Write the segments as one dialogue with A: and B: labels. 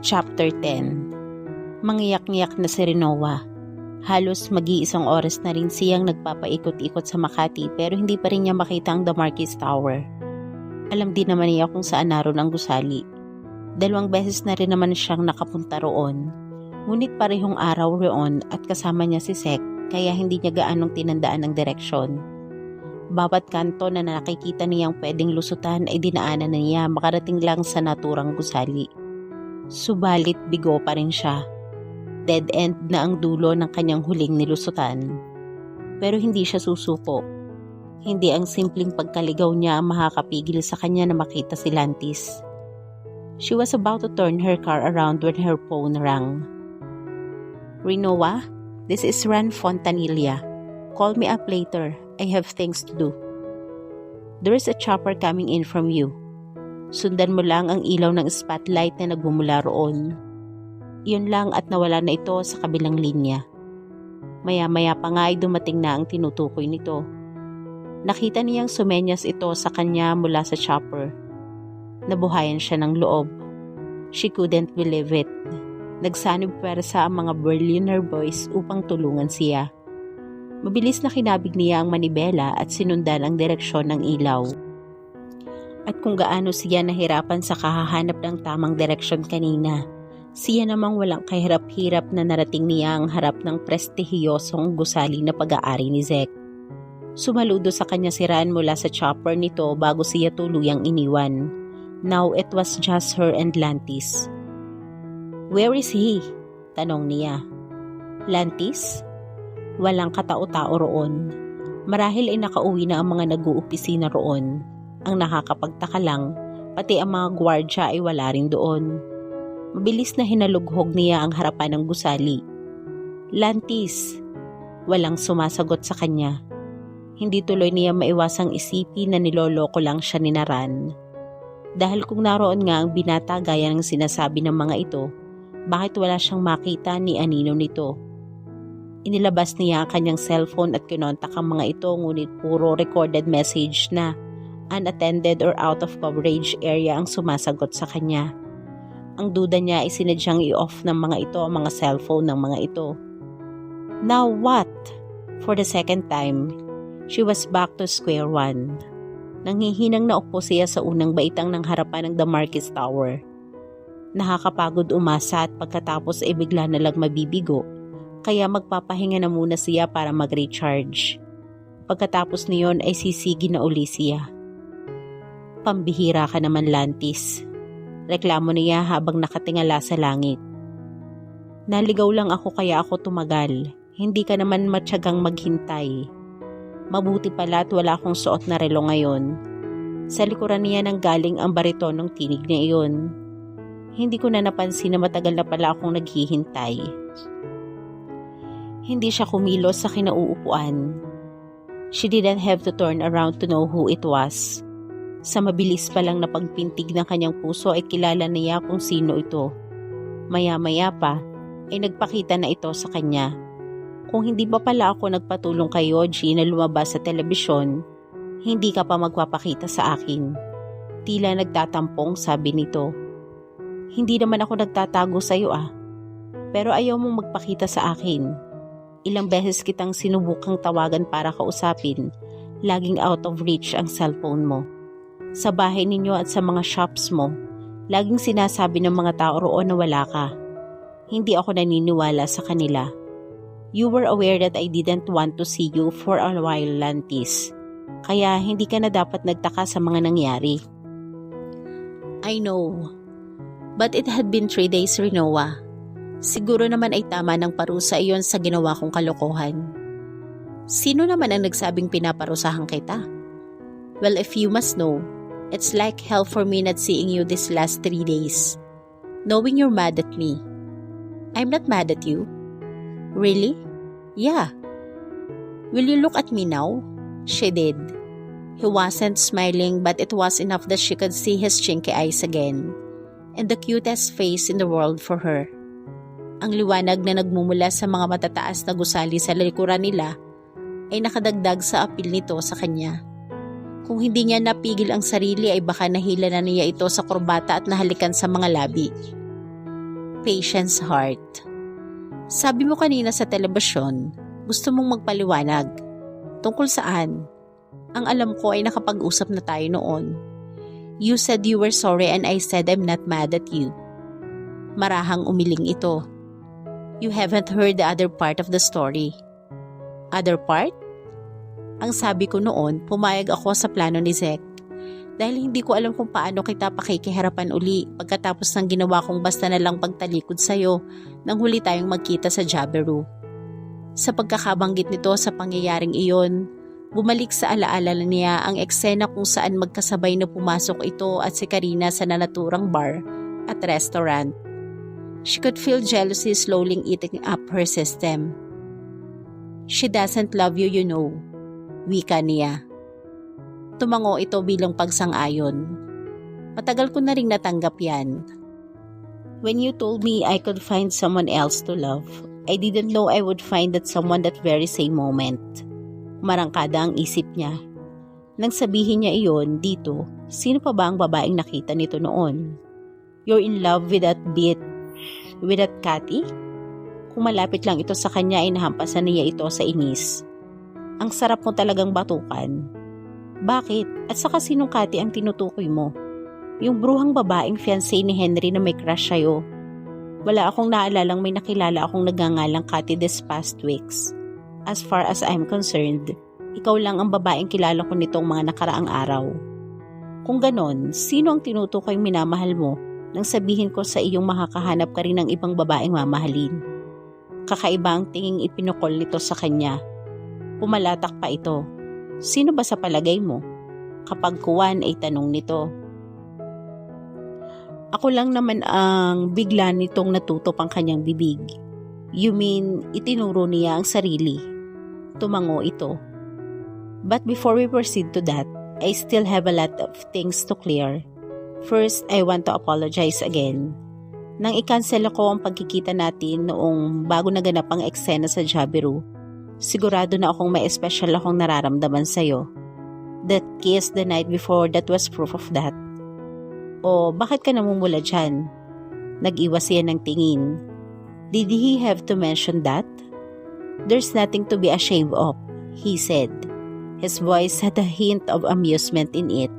A: Chapter 10. Mangiyak-ngiyak na si Rinoa. Halos mag-iisang oras na rin siyang nagpapaikot-ikot sa Makati pero hindi pa rin niya makita ang The Marquis Tower. Alam din naman niya kung saan naroon ang gusali. 2 beses na rin naman siyang nakapunta roon. Ngunit parehong araw roon at kasama niya si Sek kaya hindi niya gaanong tinandaan ang direksyon. Bawat kanto na nakikita niyang pwedeng lusutan ay dinaanan na niya makarating lang sa naturang gusali. Subalit bigo pa rin siya. Dead end na ang dulo ng kanyang huling nilusutan. Pero hindi siya susuko. Hindi ang simpleng pagkaligaw niya ang makakapigil sa kanya na makita si Lantis. She was about to turn her car around when her phone rang. "Rinoa, this is Ran Fontanilla. Call me up later. I have things to do. There is a chopper coming in from you. Sundan mo lang ang ilaw ng spotlight na nagmumula roon." Iyon lang at nawala na ito sa kabilang linya. Maya-maya pa nga ay dumating na ang tinutukoy nito. Nakita niyang sumenyas ito sa kanya mula sa chopper. Nabuhayan siya ng loob. She couldn't believe it. Nagsanib pwersa ang mga Berliner boys upang tulungan siya. Mabilis na kinabig niya ang manibela at sinundan ang direksyon ng ilaw. At kung gaano siya nahirapan sa kahahanap ng tamang direksyon kanina, siya namang walang kahirap-hirap na narating niya ang harap ng prestihiyosong gusali na pag-aari ni Zek. Sumaludo sa kanya si Ran mula sa chopper nito bago siya tuluyang iniwan. Now it was just her and Lantis. "Where is he?" tanong niya. "Lantis?" Walang katao-tao roon. Marahil ay nakauwi na ang mga nag-uupisina roon. Ang nakakapagtaka lang, pati ang mga gwardya ay wala rin doon. Mabilis na hinalughog niya ang harapan ng gusali. "Lantis!" Walang sumasagot sa kanya. Hindi tuloy niya maiwasang isipin na niloloko lang siya ni Naran. Dahil kung naroon nga ang binata gaya ng sinasabi ng mga ito, bakit wala siyang makita ni anino nito? Inilabas niya ang kanyang cellphone at kinontak ang mga ito ngunit puro recorded message na unattended or out of coverage area ang sumasagot sa kanya. Ang duda niya ay sinadyang i-off ng mga ito ang mga cellphone ng mga ito. Now what? For the second time, she was back to square one. Nanghihinang naupo siya sa unang baitang ng harapan ng The Marquis Tower. Nakakapagod umasa at pagkatapos ay bigla na lang mabibigo, kaya magpapahinga na muna siya para mag-recharge. Pagkatapos niyon ay sisigi na uli siya. "Pambihira ka naman, Lantis." Reklamo niya habang nakatingala sa langit. "Naligaw lang ako kaya ako tumagal. Hindi ka naman matyagang maghintay. Mabuti pala at wala akong suot na relo ngayon." Sa likuran niya nang galing ang baritonong tinig niya iyon. "Hindi ko na napansin na matagal na pala akong naghihintay." Hindi siya kumilos sa kinauupuan. She didn't have to turn around to know who it was. Sa mabilis pa lang na pagpintig ng kanyang puso ay kilala niya kung sino ito. Maya-maya pa ay nagpakita na ito sa kanya. "Kung hindi pa pala ako nagpatulong kay Yoji na lumabas sa telebisyon, hindi ka pa magpapakita sa akin." Tila nagtatampong sabi nito. "Hindi naman ako nagtatago sa iyo Pero ayaw mong magpakita sa akin. Ilang beses kitang sinubukang tawagan para kausapin, laging out of reach ang cellphone mo. Sa bahay ninyo at sa mga shops mo, laging sinasabi ng mga tao roon na wala ka. Hindi ako naniniwala sa kanila. You were aware that I didn't want to see you for a while, Lantis. Kaya hindi ka na dapat nagtaka sa mga nangyari." "I know. But it had been 3 days, Rinoa. Siguro naman ay tama ng parusa iyon sa ginawa kong kalokohan." "Sino naman ang nagsabing pinaparusahan kita?" "Well, if you must know, it's like hell for me not seeing you these last 3 days. Knowing you're mad at me." "I'm not mad at you." "Really?" "Yeah." "Will you look at me now?" She did. He wasn't smiling but it was enough that she could see his chinky eyes again. And the cutest face in the world for her. Ang liwanag na nagmumula sa mga matataas na gusali sa likuran nila ay nakadagdag sa apil nito sa kanya. Kung hindi niya napigil ang sarili ay baka nahila na niya ito sa kurbata at nahalikan sa mga labi. Patience Heart. Sabi mo kanina sa telebisyon, gusto mong magpaliwanag. Tungkol saan? Ang alam ko ay nakapag-usap na tayo noon. You said you were sorry and I said I'm not mad at you. Marahang umiling ito. You haven't heard the other part of the story. Other part? Ang sabi ko noon, pumayag ako sa plano ni Zek. Dahil hindi ko alam kung paano kita pakikiharapan uli pagkatapos ng ginawa kong basta na lang pagtalikod sa'yo nang huli tayong magkita sa Jabiru. Sa pagkakabanggit nito sa pangyayaring iyon, bumalik sa alaala niya ang eksena kung saan magkasabay na pumasok ito at si Karina sa nanaturang bar at restaurant. She could feel jealousy slowly eating up her system. She doesn't love you, you know, wika niya. Tumango ito bilang pagsang-ayon. Matagal ko na ring natanggap yan. When you told me I could find someone else to love, I didn't know I would find that someone that very same moment. Marangkada ang isip niya. Nang sabihin niya iyon dito, sino pa ba ang babaeng nakita nito noon? You're in love with that Cathy? Kung malapit lang ito sa kanya ay nahampasan niya ito sa inis. Ang sarap mo talagang batukan. Bakit? At saka sinong Cathy ang tinutukoy mo? Yung bruhang babaeng fiancé ni Henry na may crush sa'yo. Wala akong naalalang may nakilala akong nagngangalang Cathy this past weeks. As far as I'm concerned, ikaw lang ang babaeng kilala ko nitong mga nakaraang araw. Kung ganon, sino ang tinutukoy minamahal mo nang sabihin ko sa iyong makakahanap ka rin ng ibang babaeng mamahalin? Kakaiba ang tinging ipinukol nito sa kanya. Pumalatak pa ito. Sino ba sa palagay mo? Kapag kuwan ay tanong nito. Ako lang naman ang bigla nitong natutop ang kanyang bibig. You mean, itinuro niya ang sarili? Tumango ito. But before we proceed to that, I still have a lot of things to clear. First, I want to apologize again. Nang i-cancel ako ang pagkikita natin noong bago naganap ang eksena sa Jabiru, sigurado na akong may special akong nararamdaman sa'yo. That kiss the night before, that was proof of that. O bakit ka namumula dyan? Nag-iwas siya ng tingin. Did he have to mention that? There's nothing to be ashamed of, he said. His voice had a hint of amusement in it.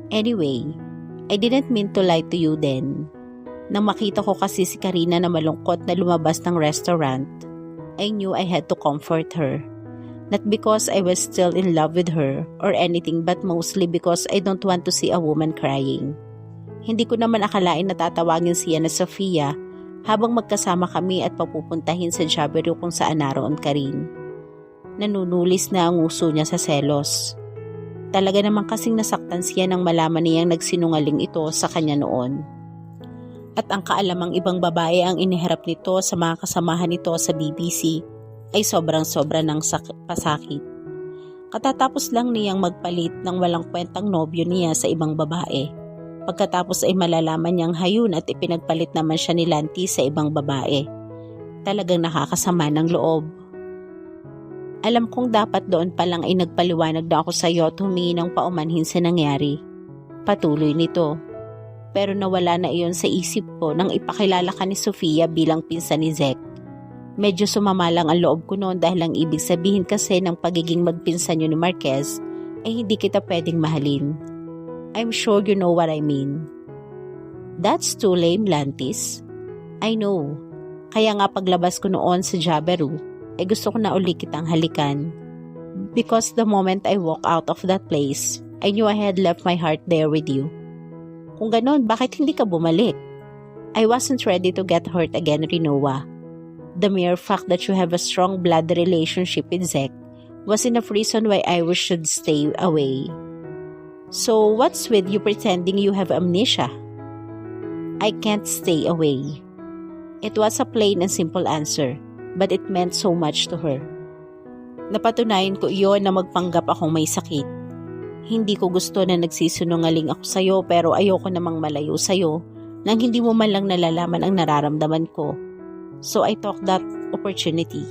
A: Anyway, I didn't mean to lie to you then. Nang makita ko kasi si Karina na malungkot na lumabas ng restaurant, I knew I had to comfort her. Not because I was still in love with her or anything but mostly because I don't want to see a woman crying. Hindi ko naman akalain na tatawagin siya na Sofia habang magkasama kami at papupuntahin sa Jabiru kung saan naroon ka rin. Nanunulis na ang uso niya sa selos. Talaga naman kasing nasaktan siya nang malaman niyang nagsinungaling ito sa kanya noon. At ang kaalamang ibang babae ang iniharap nito sa mga kasamahan nito sa BBC ay sobrang-sobra ng pasakit. Katatapos lang niyang magpalit ng walang kwentang nobyo niya sa ibang babae. Pagkatapos ay malalaman niyang hayun at ipinagpalit naman siya ni Lanti sa ibang babae. Talagang nakakasama ng loob. Alam kong dapat doon pa lang ay nagpaliwanag na ako sa iyo at humingi ng paumanhin sa nangyari. Patuloy nito. Pero nawala na iyon sa isip ko nang ipakilala ka ni Sofia bilang pinsan ni Zek. Medyo sumama lang ang loob ko noon dahil ang ibig sabihin kasi ng pagiging magpinsan niyo ni Marquez ay hindi kita pwedeng mahalin. I'm sure you know what I mean. That's too lame, Lantis. I know. Kaya nga paglabas ko noon sa Jabiru, ay gusto ko na uli kitang halikan. Because the moment I walk out of that place, I knew I had left my heart there with you. Kung ganon, bakit hindi ka bumalik? I wasn't ready to get hurt again, Rinoa. The mere fact that you have a strong blood relationship with Zek was enough reason why I should stay away. So, what's with you pretending you have amnesia? I can't stay away. It was a plain and simple answer, but it meant so much to her. Napatunayan ko iyon na magpanggap akong may sakit. Hindi ko gusto na nagsisinungaling ako sa'yo pero ayoko namang malayo sa'yo nang hindi mo man lang nalalaman ang nararamdaman ko. So I took that opportunity.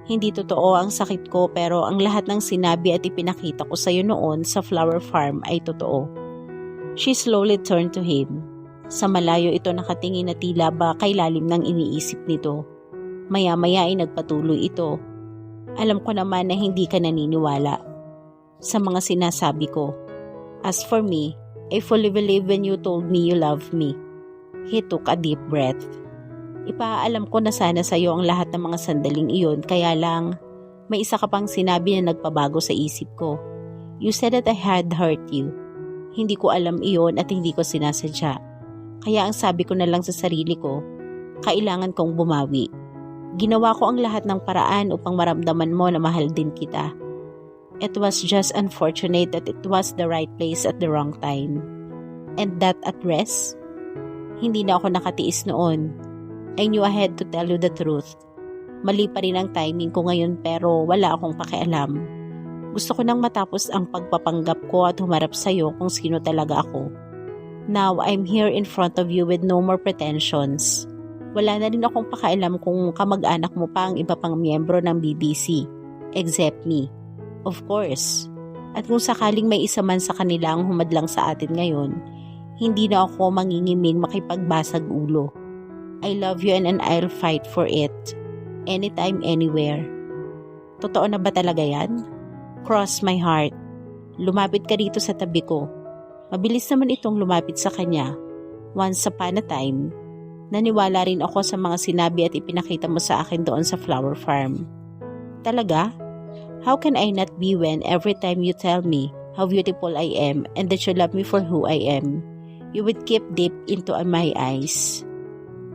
A: Hindi totoo ang sakit ko pero ang lahat ng sinabi at ipinakita ko sa'yo noon sa flower farm ay totoo. She slowly turned to him. Sa malayo ito nakatingin na tila ba kay lalim ng iniisip nito. Maya-maya ay nagpatuloy ito. Alam ko naman na hindi ka naniniwala sa mga sinasabi ko. As for me, I fully believe when you told me you love me. He took a deep breath. Ipaalam ko na sana sa iyo ang lahat ng mga sandaling iyon, kaya lang may isa ka pang sinabi na nagpabago sa isip ko. You said that I had hurt you. Hindi ko alam iyon at hindi ko sinasadya. Kaya ang sabi ko na lang sa sarili ko, kailangan kong bumawi. Ginawa ko ang lahat ng paraan upang maramdaman mo na mahal din kita. It was just unfortunate that it was the right place at the wrong time. And that address? Hindi na ako nakatiis noon. I knew I had to tell you the truth. Mali pa rin ang timing ko ngayon pero wala akong pakialam. Gusto ko nang matapos ang pagpapanggap ko at humarap sa'yo kung sino talaga ako. Now, I'm here in front of you with no more pretensions. Wala na rin akong pakialam kung kamag-anak mo pa ang iba pang miyembro ng BBC, except me. Of course. At kung sakaling may isa man sa kanila ang humadlang sa atin ngayon, hindi na ako mangingiming makipagbasag ulo. I love you and I'll fight for it. Anytime, anywhere. Totoo na ba talaga yan? Cross my heart. Lumapit ka dito sa tabi ko. Mabilis naman itong lumapit sa kanya. Once upon a time, naniwala rin ako sa mga sinabi at ipinakita mo sa akin doon sa flower farm. Talaga? How can I not be when every time you tell me how beautiful I am and that you love me for who I am, you would keep deep into my eyes?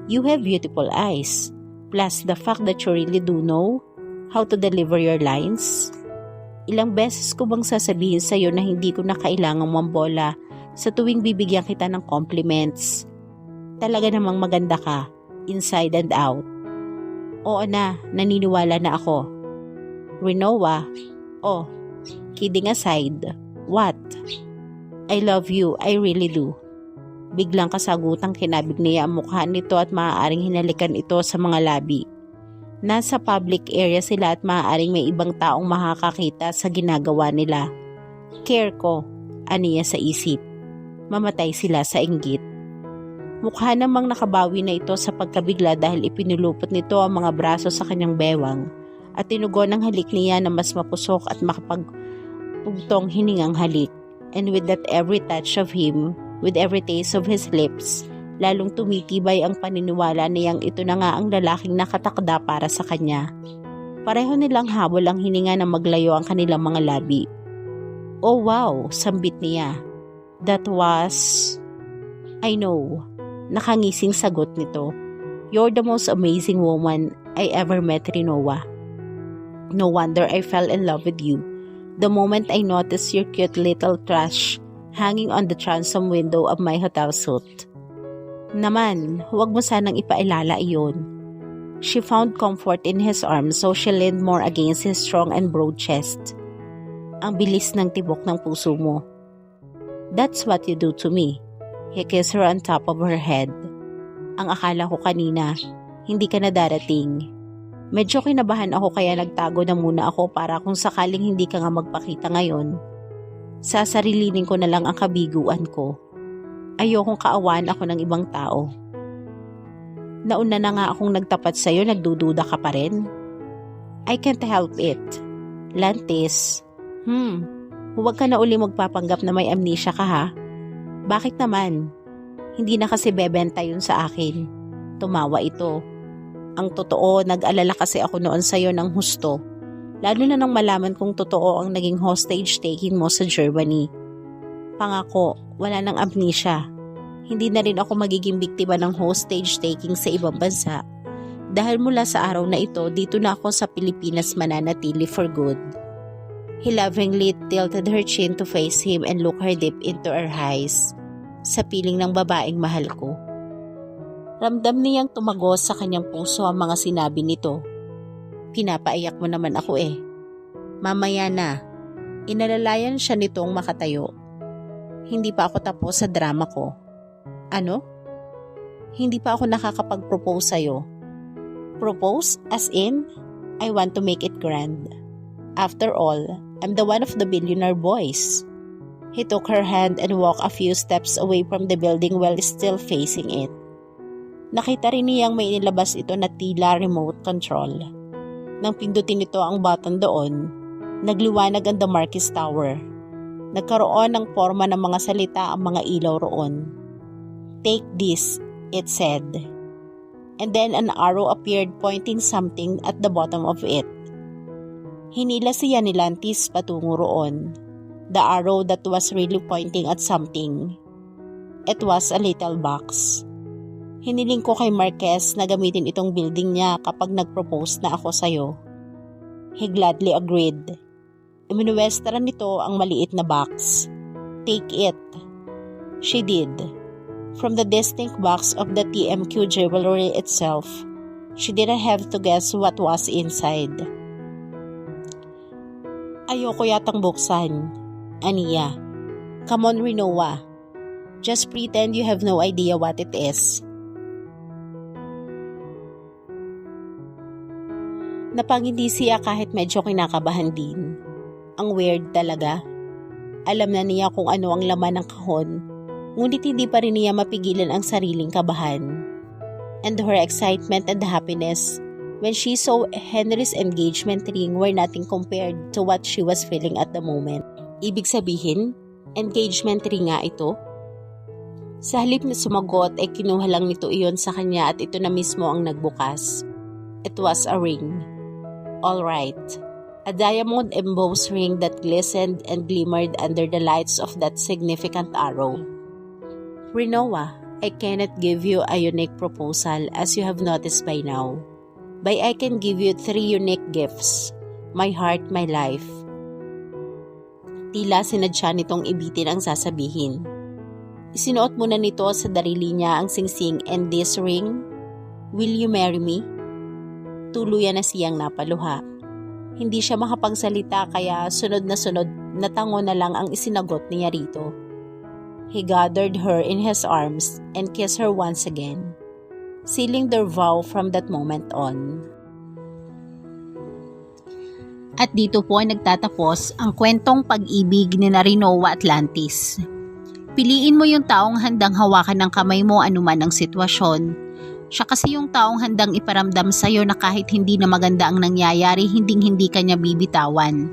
A: You have beautiful eyes, plus the fact that you really do know how to deliver your lines. Ilang beses ko bang sasabihin sa iyo na hindi ko na kailangang mambola sa tuwing bibigyan kita ng compliments? Talaga namang maganda ka, inside and out. Oo na, naniniwala na ako. Rinoa, oh, kidding aside, what? I love you, I really do. Biglang kasagutang kinabig niya ang mukha nito at maaaring hinalikan ito sa mga labi. Nasa public area sila at maaaring may ibang taong makakakita sa ginagawa nila. Care ko, aniya sa isip. Mamatay sila sa inggit. Mukha namang nakabawi na ito sa pagkabigla dahil ipinulupot nito ang mga braso sa kanyang bewang at tinugon ang halik niya na mas mapusok at makapagpugtong hiningang halik. And with that every touch of him, with every taste of his lips, lalong tumitibay ang paniniwala niyang ito na nga ang lalaking nakatakda para sa kanya. Pareho nilang habol ang hininga na maglayo ang kanilang mga labi. Oh wow, sambit niya. That was... I know. Nakangising sagot nito. You're the most amazing woman I ever met, Rinoa. No wonder I fell in love with you. The moment I noticed your cute little trash hanging on the transom window of my hotel suite. Naman, huwag mo sanang ipailala iyon. She found comfort in his arms so she leaned more against his strong and broad chest. Ang bilis ng tibok ng puso mo. That's what you do to me. He kissed her on top of her head. Ang akala ko kanina, hindi ka na darating. Medyo kinabahan ako kaya nagtago na muna ako para kung sakaling hindi ka nga magpakita ngayon. Sasarilinin ko na lang ang kabiguan ko. Ayokong kaawaan ako ng ibang tao. Nauna na nga akong nagtapat sa'yo, nagdududa ka pa rin. I can't help it. Lantis, huwag ka na uli magpapanggap na may amnesia ka ha. Bakit naman? Hindi na kasi bebenta yun sa akin. Tumawa ito. Ang totoo, nag-alala kasi ako noon sa'yo ng husto. Lalo na nang malaman kong totoo ang naging hostage taking mo sa Germany. Pangako, wala nang amnesia. Hindi na rin ako magiging biktima ng hostage taking sa ibang bansa. Dahil mula sa araw na ito, dito na ako sa Pilipinas mananatili for good. He lovingly tilted her chin to face him and looked her deep into her eyes. Sa piling ng babaeng mahal ko. Ramdam niyang tumagos sa kanyang puso ang mga sinabi nito. Pinapaiyak mo naman ako eh. Mamaya na. Inalalayan siya nitong makatayo. Hindi pa ako tapos sa drama ko. Ano? Hindi pa ako nakakapag-propose sa'yo. Propose? As in? I want to make it grand. After all, I'm the one of the billionaire boys. He took her hand and walked a few steps away from the building while still facing it. Nakita rin niyang may inilabas ito na tila remote control. Nang pindutin nito ang button doon, nagliwanag ang The Marquis Tower. Nagkaroon ng forma ng mga salita ang mga ilaw roon. "Take this," it said. And then an arrow appeared pointing something at the bottom of it. Hinila siya ni Lantis patungo roon. The arrow that was really pointing at something. It was a little box. Hiniling ko kay Marquez na gamitin itong building niya kapag nag-propose na ako sa'yo. He gladly agreed. Iminuwestran nito ang maliit na box. "Take it." She did. From the distinct box of the TMQ jewelry itself, she didn't have to guess what was inside. "Ayoko yatang buksan, Ania. Come on, Rinoa. Just pretend you have no idea what it is." Napangiti siya kahit medyo kinakabahan din. Ang weird talaga. Alam na niya kung ano ang laman ng kahon, ngunit hindi pa rin niya mapigilan ang sariling kabahan. And her excitement and happiness when she saw Henry's engagement ring were nothing compared to what she was feeling at the moment. Ibig sabihin, engagement ring nga ito? Sa halip na sumagot ay kinuha lang nito iyon sa kanya at ito na mismo ang nagbukas. It was a ring. All right. A diamond embossed ring that glistened and glimmered under the lights of that significant arrow. "Rinoa, I cannot give you a unique proposal as you have noticed by now. But I can give you 3 unique gifts. My heart, my life." Tila sinadya nitong ibitin ang sasabihin. Isinuot muna nito sa darili niya ang singsing and this ring. "Will you marry me?" Tuluyan na siyang napaluha. Hindi siya makapagsalita kaya sunod na tango na lang ang isinagot niya rito. He gathered her in his arms and kissed her once again, sealing their vow from that moment on. At dito po ay nagtatapos ang kwentong pag-ibig ni Rinoa Atlantis. Piliin mo yung taong handang hawakan ng kamay mo anuman ang sitwasyon. Siya kasi yung taong handang iparamdam sa'yo na kahit hindi na maganda ang nangyayari, hindi kanya bibitawan.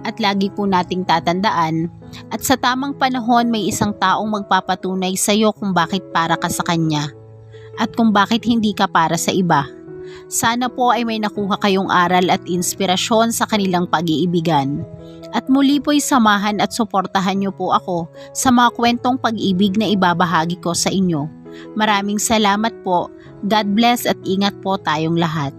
A: At lagi po nating tatandaan, at sa tamang panahon may isang taong magpapatunay sa'yo kung bakit para ka sa kanya. At kung bakit hindi ka para sa iba. Sana po ay may nakuha kayong aral at inspirasyon sa kanilang pag-iibigan. At muli po'y samahan at suportahan niyo po ako sa mga kwentong pag-ibig na ibabahagi ko sa inyo. Maraming salamat po. God bless at ingat po tayong lahat.